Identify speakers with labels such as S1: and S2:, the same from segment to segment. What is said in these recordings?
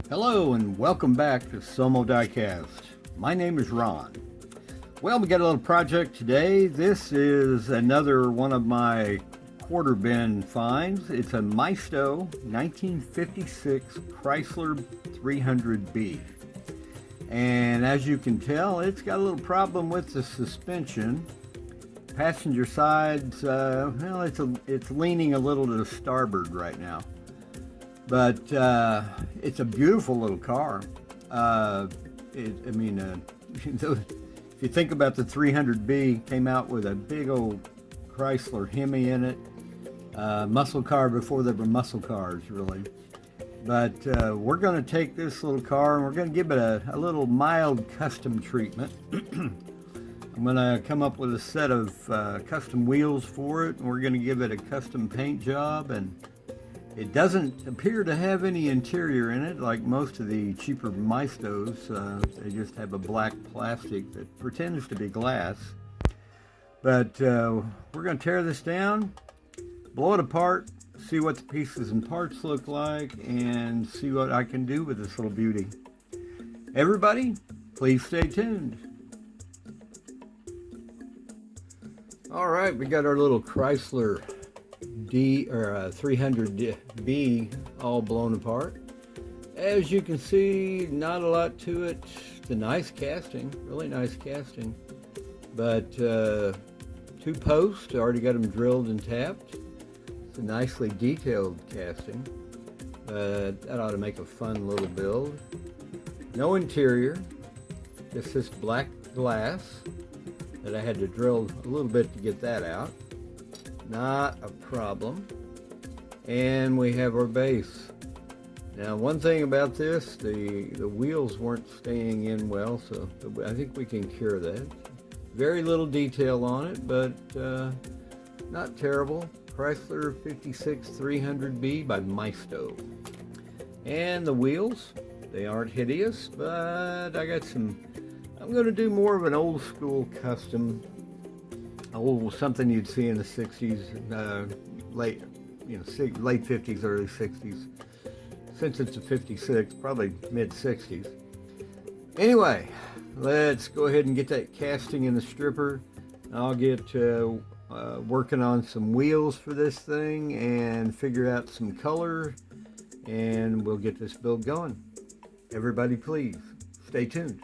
S1: Hello and welcome back to Somo Diecast. My name is Ron. Well, we got a little project today. This is another one of my quarter bin finds. It's a Maisto 1956 Chrysler 300B. And as you can tell, it's got a little problem with the suspension. Passenger sides, well, it's leaning a little to the starboard right now. But it's a beautiful little car. If you think about the 300B, came out with a big old Chrysler Hemi in it. Muscle car before there were muscle cars, really. But we're going to take this little car and we're going to give it a little mild custom treatment. I'm going to come up with a set of custom wheels for it, and we're going to give it a custom paint job. And it doesn't appear to have any interior in it, like most of the cheaper Maistos. They just have a black plastic that pretends to be glass. But we're going to tear this down, blow it apart, see what the pieces and parts look like, and see what I can do with this little beauty. Everybody, please stay tuned. All right, we got our little Chrysler 300B all blown apart. As you can see, not a lot to it. It's a nice casting, really nice casting. But two posts, already got them drilled and tapped. It's a nicely detailed casting. That ought to make a fun little build. No interior, just this black glass that I had to drill a little bit to get that out. Not a problem. And we have our base. Now, one thing about this, the wheels weren't staying in well, so I think we can cure that. Very little detail on it, but not terrible. Chrysler 56 300B by Maisto. And the wheels, they aren't hideous, but I got some. I'm going to do more of an old school custom. Something you'd see in the 60s, late 50s, early 60s. Since it's a 56, probably mid 60s. Anyway, let's go ahead and get that casting in the stripper. I'll get working on some wheels for this thing and figure out some color, and we'll get this build going. Everybody, please stay tuned.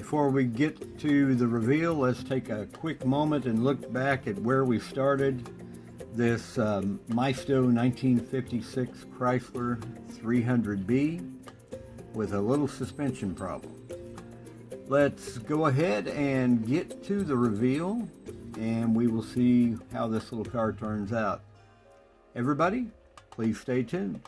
S1: before we get to the reveal, let's take a quick moment and look back at where we started. This Maisto 1956 Chrysler 300B with a little suspension problem. Let's go ahead and get to the reveal, and we will see how this little car turns out. Everybody, please stay tuned.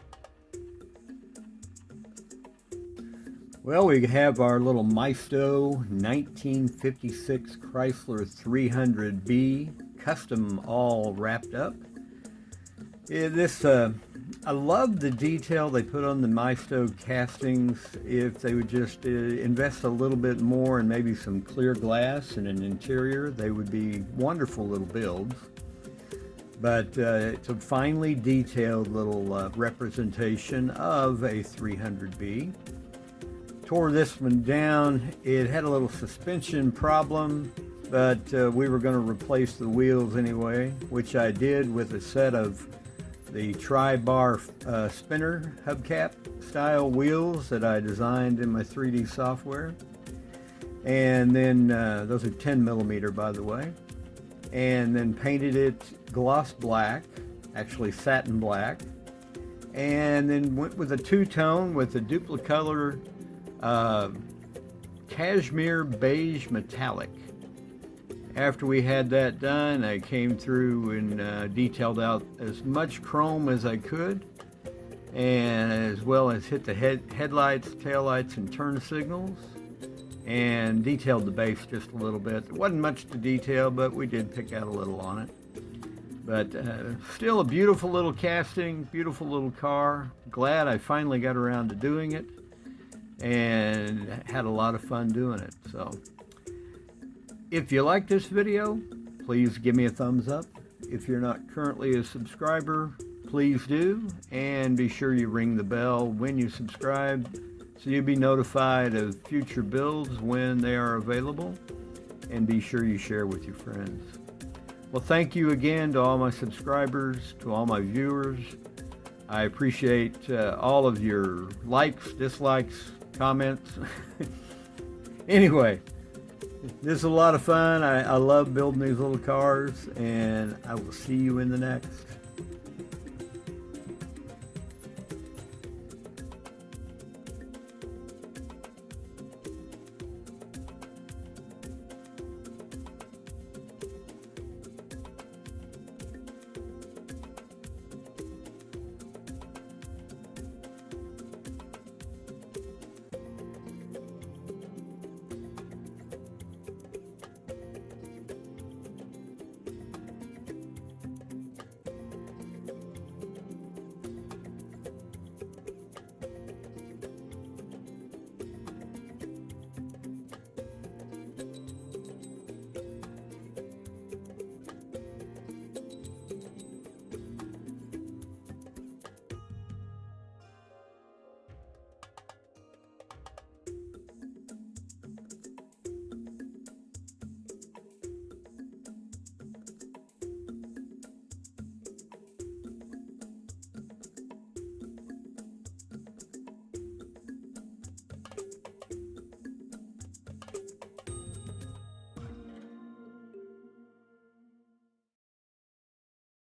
S1: Well, we have our little Maisto 1956 Chrysler 300B custom all wrapped up. I love the detail they put on the Maisto castings. If they would just invest a little bit more and maybe some clear glass and an interior, they would be wonderful little builds. But it's a finely detailed little representation of a 300B. Tore this one down. It had a little suspension problem, but we were going to replace the wheels anyway, which I did with a set of the tri-bar spinner hubcap style wheels that I designed in my 3D software. And then those are 10 millimeter, by the way. And then painted it gloss black, actually satin black. And then went with a two-tone with a duplicolor cashmere beige metallic. After we had that done, I came through and detailed out as much chrome as I could, and as well as hit the headlights, taillights, and turn signals, and detailed the base just a little bit. There wasn't much to detail, but we did pick out a little on it. But still a beautiful little casting, beautiful little car. Glad I finally got around to doing it, and had a lot of fun doing it. So if you like this video, please give me a thumbs up. If you're not currently a subscriber, please do, and be sure you ring the bell when you subscribe so you'll be notified of future builds when they are available, and be sure you share with your friends. Well, thank you again to all my subscribers, to all my viewers. I appreciate all of your likes, dislikes, comments. Anyway, this is a lot of fun. I love building these little cars, and I will see you in the next.